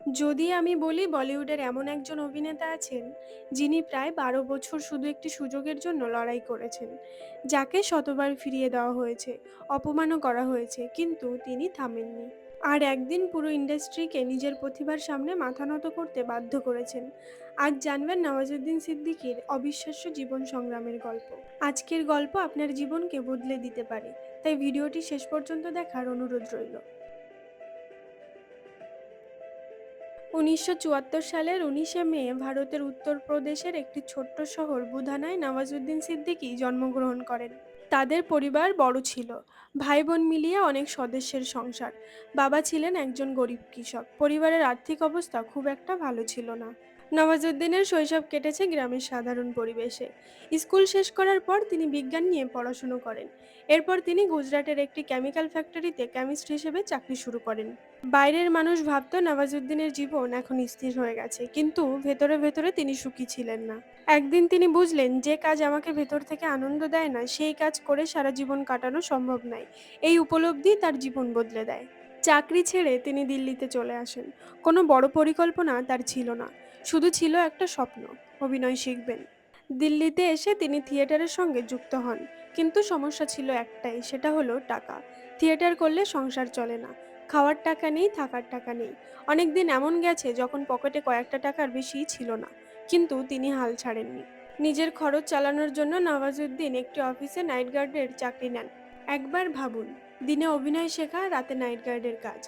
যদি আমি বলি বলিউডের এমন একজন অভিনেতা আছেন যিনি প্রায় ১২ বছর শুধু একটি সুযোগের জন্য লড়াই করেছেন, যাকে শতবার ফিরিয়ে দেওয়া হয়েছে, অপমানও করা হয়েছে, কিন্তু তিনি থামেননি। আর একদিন পুরো ইন্ডাস্ট্রিকে নিজের প্রতিভার সামনে মাথা নত করতে বাধ্য করেছেন। আজ জানবেন নওয়াজুদ্দিন সিদ্দিকীর অবিশ্বাস্য জীবন সংগ্রামের গল্প। আজকের গল্প আপনার জীবনকে বদলে দিতে পারে, তাই ভিডিওটি শেষ পর্যন্ত দেখার অনুরোধ রইল। ১৯৭৪ সালের ১৯শে মে ভারতের উত্তরপ্রদেশের একটি ছোট্ট শহর বুধানায় নওয়াজুদ্দিন সিদ্দিকী জন্মগ্রহণ করেন। তাদের পরিবার বড় ছিল, ভাই বোন মিলিয়ে অনেক সদস্যের সংসার। বাবা ছিলেন একজন গরিব কৃষক, পরিবারের আর্থিক অবস্থা খুব একটা ভালো ছিল না। নওয়াজুদ্দিনের শৈশব কেটেছে গ্রামের সাধারণ পরিবেশে। স্কুল শেষ করার পর তিনি বিজ্ঞান নিয়ে পড়াশুনো করেন। এরপর তিনি গুজরাটের একটি কেমিক্যাল ফ্যাক্টরিতে কেমিস্ট হিসেবে চাকরি শুরু করেন। বাইরের মানুষ ভাবত নওয়াজুদ্দিনের জীবন এখন স্থির হয়ে গেছে, কিন্তু ভেতরে ভেতরে তিনি সুখী ছিলেন না। একদিন তিনি বুঝলেন, যে কাজ আমাকে ভেতর থেকে আনন্দ দেয় না সেই কাজ করে সারা জীবন কাটানো সম্ভব নয়। এই উপলব্ধি তার জীবন বদলে দেয়। চাকরি ছেড়ে তিনি দিল্লিতে চলে আসেন। কোনো বড় পরিকল্পনা তার ছিল না, শুধু ছিল একটা স্বপ্ন, অভিনয় শিখবেন। দিল্লিতে এসে তিনি থিয়েটারের সঙ্গে যুক্ত হন, কিন্তু সমস্যা ছিল একটাই, সেটা হলো টাকা। থিয়েটার করলে সংসার চলে না, খাওয়ার টাকা নেই, থাকার টাকা নেই। অনেকদিন এমন গেছে যখন পকেটে কয়েকটা টাকার বেশিই ছিল না, কিন্তু তিনি হাল ছাড়েননি। নিজের খরচ চালানোর জন্য নওয়াজুদ্দিন একটি অফিসে নাইট গার্ডের চাকরি নেন। একবার ভাবুন, দিনে অভিনয় শেখা, রাতে নাইট গার্ডের কাজ।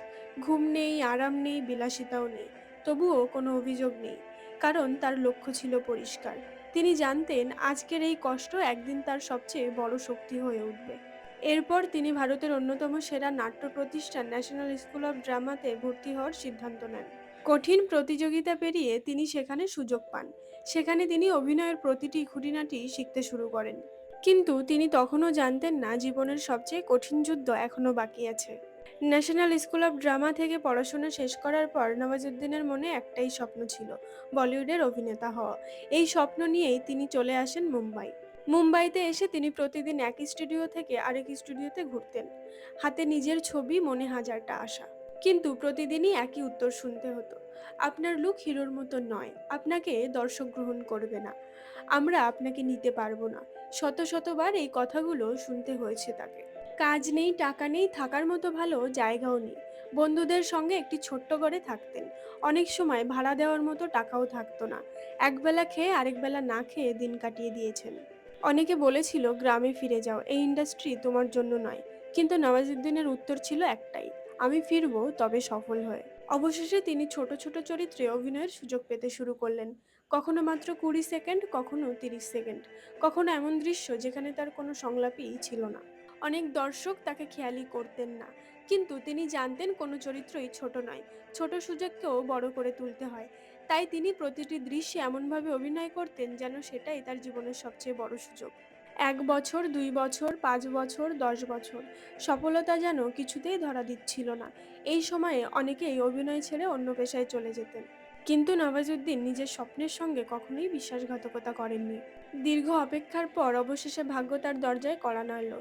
ঘুম নেই, আরাম নেই, বিলাসিতাও নেই। তবুও কোনো অভিযোগ নেই, কারণ তার লক্ষ্য ছিল পরিষ্কার। তিনি জানতেন আজকের এই কষ্ট একদিন তার সবচেয়ে বড় শক্তি হয়ে উঠবে। এরপর তিনি ভারতের অন্যতম সেরা নাট্য প্রতিষ্ঠান ন্যাশনাল স্কুল অফ ড্রামাতে ভর্তি হওয়ার সিদ্ধান্ত নেন। কঠিন প্রতিযোগিতা পেরিয়ে তিনি সেখানে সুযোগ পান। সেখানে তিনি অভিনয়ের প্রতিটি খুঁটিনাটি শিখতে শুরু করেন। কিন্তু তিনি তখনও জানতেন না, জীবনের সবচেয়ে কঠিন যুদ্ধ এখনও বাকি আছে। ন্যাশনাল স্কুল অফ ড্রামা থেকে পড়াশোনা শেষ করার পর নওয়াজুদ্দিনের মনে একটাই স্বপ্ন ছিল, বলিউডের অভিনেতা হওয়া। এই স্বপ্ন নিয়েই তিনি চলে আসেন মুম্বাই। মুম্বাইতে এসে তিনি প্রতিদিন এক স্টুডিও থেকে আরেক স্টুডিওতে ঘুরতেন। হাতে নিজের ছবি, মনে হাজারটা আশা। কিন্তু প্রতিদিনই একই উত্তর শুনতে হতো, আপনার লুক হিরোর মতো নয়, আপনাকে দর্শক গ্রহণ করবে না, আমরা আপনাকে নিতে পারবো না। শত শতবার এই কথাগুলো শুনতে হয়েছে তাকে। কাজ নেই, টাকা নেই, থাকার মতো ভালো জায়গাও নেই। বন্ধুদের সঙ্গে একটি ছোট্ট ঘরে থাকতেন। অনেক সময় ভাড়া দেওয়ার মতো টাকাও থাকতো না। একবেলা খেয়ে আরেক বেলা না খেয়ে দিন কাটিয়ে দিয়েছেন। অনেকে বলেছিল, গ্রামে ফিরে যাও, এই ইন্ডাস্ট্রি তোমার জন্য নয়। কিন্তু নওয়াজুদ্দিনের উত্তর ছিল একটাই, আমি ফিরবো, তবে সফল হয়ে। অবশেষে তিনি ছোট ছোট চরিত্রে অভিনয়ের সুযোগ পেতে শুরু করলেন। কখনো মাত্র 20 সেকেন্ড, কখনো 30 সেকেন্ড, কখনো এমন দৃশ্য যেখানে তার কোনো সংলাপই ছিল না। অনেক দর্শক তাকে খেয়ালই করতেন না, কিন্তু তিনি জানতেন কোনো চরিত্রই ছোট নয়, ছোট সুযোগকেও বড় করে তুলতে হয়। তাই তিনি প্রতিটি দৃশ্যে এমনভাবে অভিনয় করতেন যেন সেটাই তার জীবনের সবচেয়ে বড় সুযোগ। 1 বছর, 2 বছর, 5 বছর, 10 বছর, সফলতা যেন কিছুতেই ধরা দিচ্ছিল না। এই সময়ে অনেকেই অভিনয় ছেড়ে অন্য পেশায় চলে যেতেন, কিন্তু নওয়াজুদ্দিন নিজের স্বপ্নের সঙ্গে কখনোই বিশ্বাসঘাতকতা করেননি। দীর্ঘ অপেক্ষার পর অবশেষে ভাগ্য তার দরজায় কড়া নাড়ল।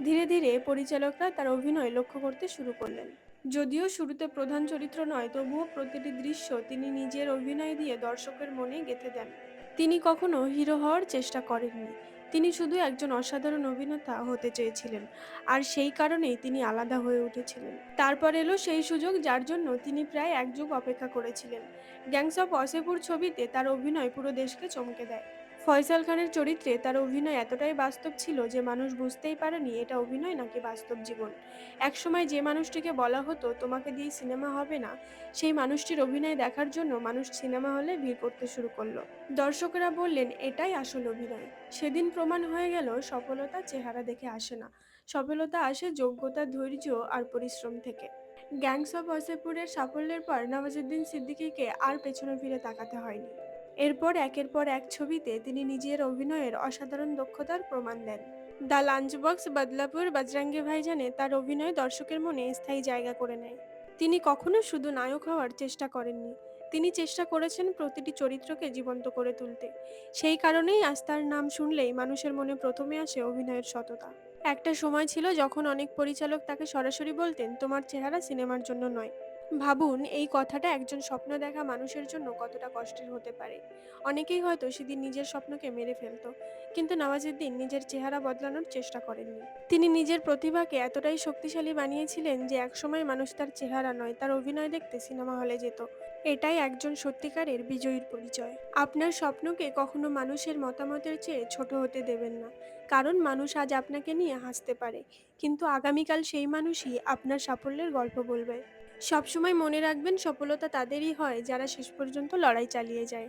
ধীরে ধীরে পরিচালকরা তার অভিনয় লক্ষ্য করতে শুরু করলেন। যদিও শুরুতে প্রধান চরিত্র নয়, তবুও প্রতিটি দৃশ্য তিনি নিজের অভিনয় দিয়ে দর্শকের মনে গেঁথে দেন। তিনি কখনো হিরো হওয়ার চেষ্টা করেননি, তিনি শুধু একজন অসাধারণ অভিনেতা হতে চেয়েছিলেন। আর সেই কারণেই তিনি আলাদা হয়ে উঠেছিলেন। তারপর এলো সেই সুযোগ যার জন্য তিনি প্রায় এক যুগ অপেক্ষা করেছিলেন। গ্যাংস অফ ওয়াসেপুর ছবিতে তার অভিনয় পুরো দেশকে চমকে দেয়। ফয়সাল খানের চরিত্রে তার অভিনয় এতটাই বাস্তব ছিল যে মানুষ বুঝতেই পারেনি এটা অভিনয় নাকি বাস্তব জীবন। একসময় যে মানুষটিকে বলা হতো তোমাকে দিয়ে সিনেমা হবে না, সেই মানুষটির অভিনয় দেখার জন্য মানুষ সিনেমা হলে ভিড় করতে শুরু করলো। দর্শকেরা বললেন এটাই আসল অভিনয়। সেদিন প্রমাণ হয়ে গেল, সফলতা চেহারা দেখে আসে না, সফলতা আসে যোগ্যতা, ধৈর্য আর পরিশ্রম থেকে। গ্যাংস অফ ওয়াসেপুরের সাফল্যের পর নওয়াজুদ্দিন সিদ্দিকীকে আর পেছনে ফিরে তাকাতে হয়নি। এরপর একের পর এক ছবিতে তিনি নিজের অভিনয়ের অসাধারণ দক্ষতার প্রমাণ দেন। The lunch box, Badlapur, Bajrangi ভাইজানে তার অভিনয় দর্শকের মনে স্থায়ী জায়গা করে নেয়। তিনি কখনো শুধু নায়ক হওয়ার চেষ্টা করেননি, তিনি চেষ্টা করেছেন প্রতিটি চরিত্রকে জীবন্ত করে তুলতে। সেই কারণেই আজ তার নাম শুনলেই মানুষের মনে প্রথমে আসে অভিনয়ের সততা। একটা সময় ছিল যখন অনেক পরিচালক তাকে সরাসরি বলতেন তোমার চেহারা সিনেমার জন্য নয়। ভাবুন এই কথাটা একজন স্বপ্ন দেখা মানুষের জন্য কতটা কষ্টের হতে পারে। অনেকেই হয়তো সেদিন নিজের স্বপ্নকে মেরে ফেলতো, কিন্তু নওয়াজুদ্দিন নিজের চেহারা বদলানোর চেষ্টা করেননি। তিনি নিজের প্রতিভাকে এতটাই শক্তিশালী বানিয়েছিলেন যে একসময় মানুষ তার চেহারা নয়, তার অভিনয় দেখতে সিনেমা হলে যেত। এটাই একজন সত্যিকারের বিজয়ীর পরিচয়। আপনার স্বপ্নকে কখনো মানুষের মতামতের চেয়ে ছোট হতে দেবেন না, কারণ মানুষ আজ আপনাকে নিয়ে হাসতে পারে, কিন্তু আগামীকাল সেই মানুষই আপনার সাফল্যের গল্প বলবে। সবসময় মনে রাখবেন, সফলতা তাদেরই হয় যারা শেষ পর্যন্ত লড়াই চালিয়ে যায়।